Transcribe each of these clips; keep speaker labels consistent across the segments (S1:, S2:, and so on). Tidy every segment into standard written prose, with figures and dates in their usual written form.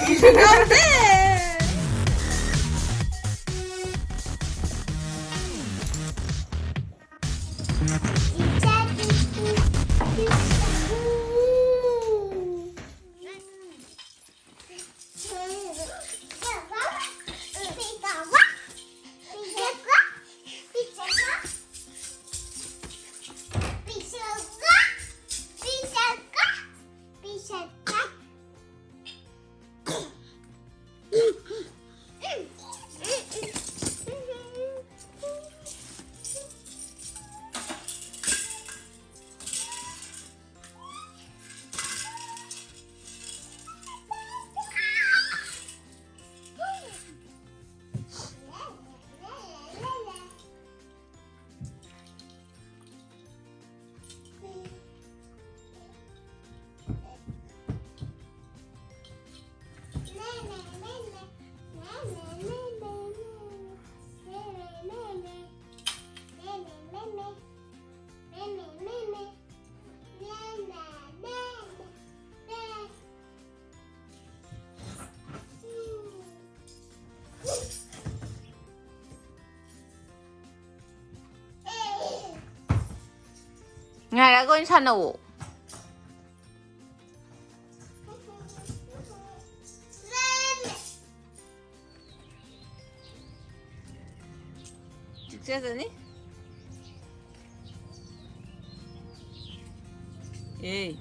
S1: 이순간 돼. Ngày đã có săn ủ. Chưa rồi nhỉ? Ê.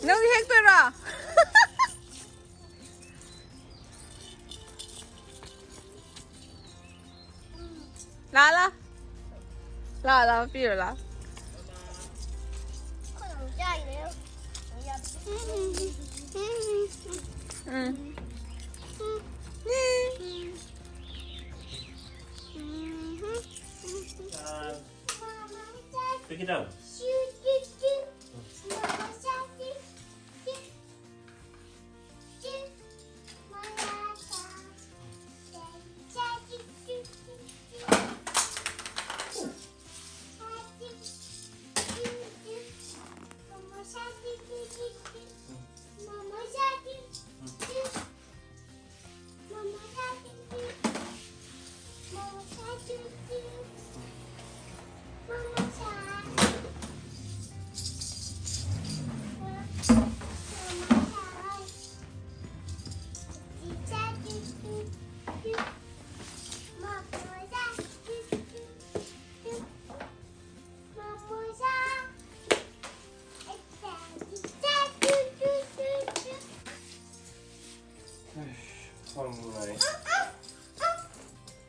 S1: 너무 힘들어.来了，来了，闭着了。嗯。
S2: Pick it up.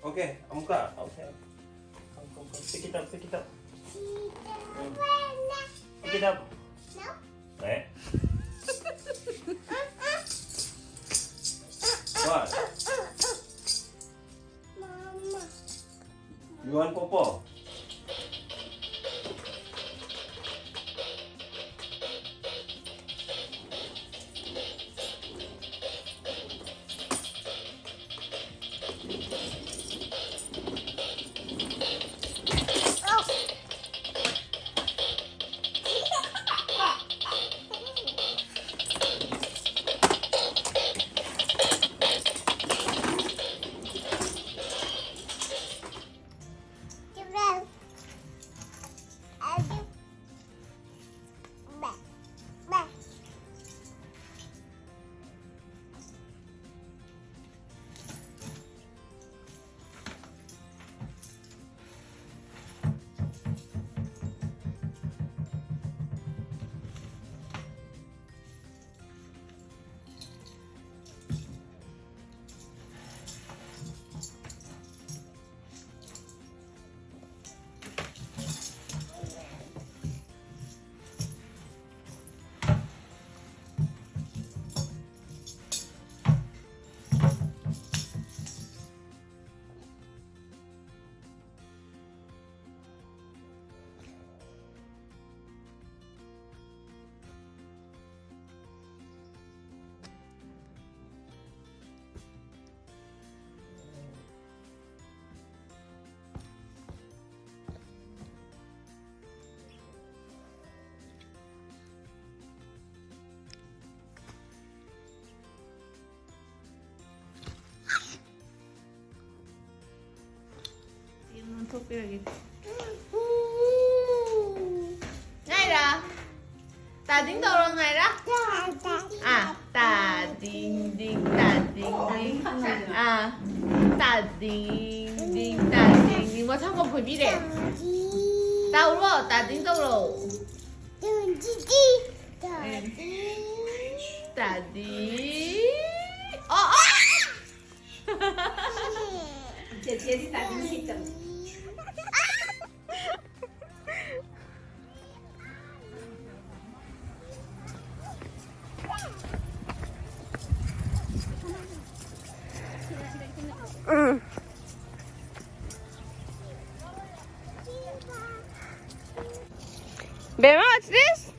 S2: Okay, buka. Okay. Come. Pick it up. Pick it up. No. Eh? What?
S3: Mama.
S2: You want popo?
S1: Ngay ra. Tà tiếng đâu rồi ngay đó. À, tà ding ding tà ding ding. À, tà ding ding tà ding ding. Mà sao không phải biết đấy? Đâu rồi, tà tiếng đâu rồi? Tà đi.
S3: 姐姐你打进去等。
S1: Baby, what's this?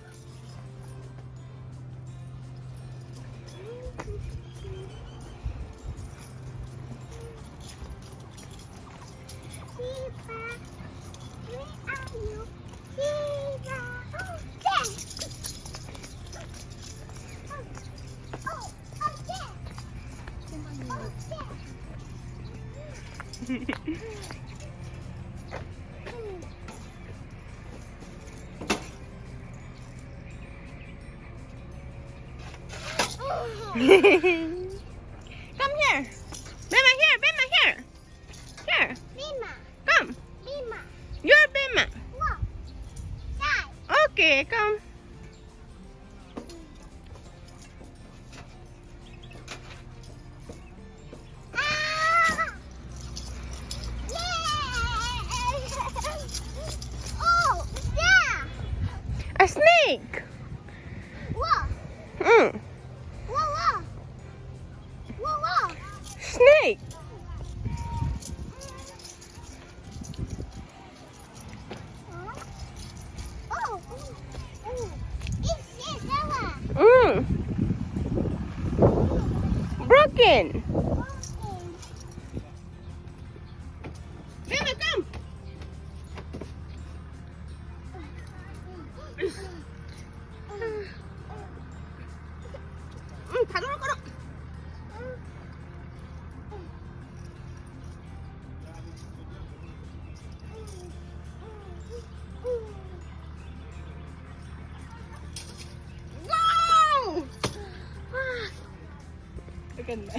S1: Come here. Bema here, Bema here. Here. Come. You're Bema. Okay, come. A snake. Mm. Snake. Mm. Broken. Bema, come. 다 돌아 걸어. Go! 되겠네.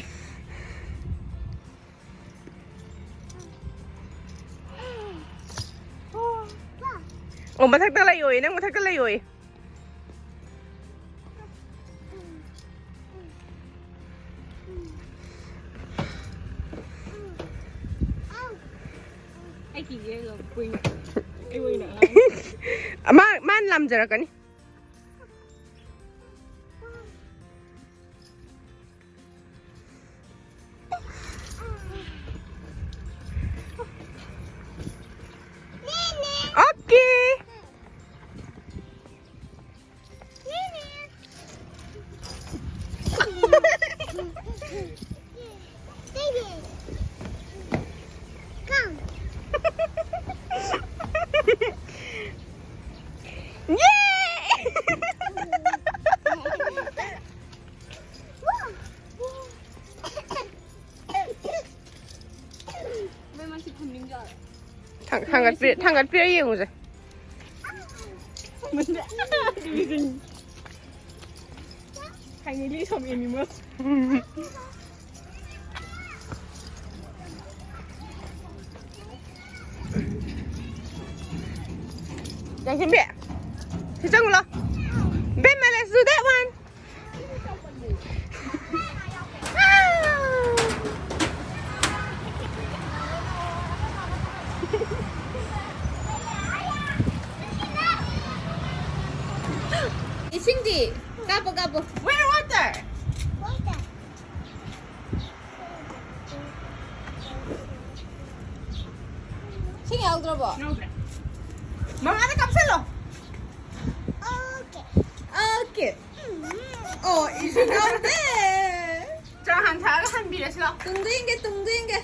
S1: 엄마 탁 달라요. 얘는 탁 달라요.
S3: Cái gì vậy là Quyên? Cái Quyên nữa.
S1: Man làm gì rồi cái này? Okay.
S3: Mấy chị không đứng rồi.
S1: thằng phía yêu rồi.
S3: Mình đã đi gì? Hai người đi không yên mất.
S1: Yang xin bẹ. Thì chân lo. Bên mà let's do that one. Cindy, gabo gabo. Where water? Cindy, ako 들어봐. Mama, ada kapsel lo. Okay. Oh, it's over there. 자, 한 자가 한 비례시라. 둥둥이게 둥둥이게.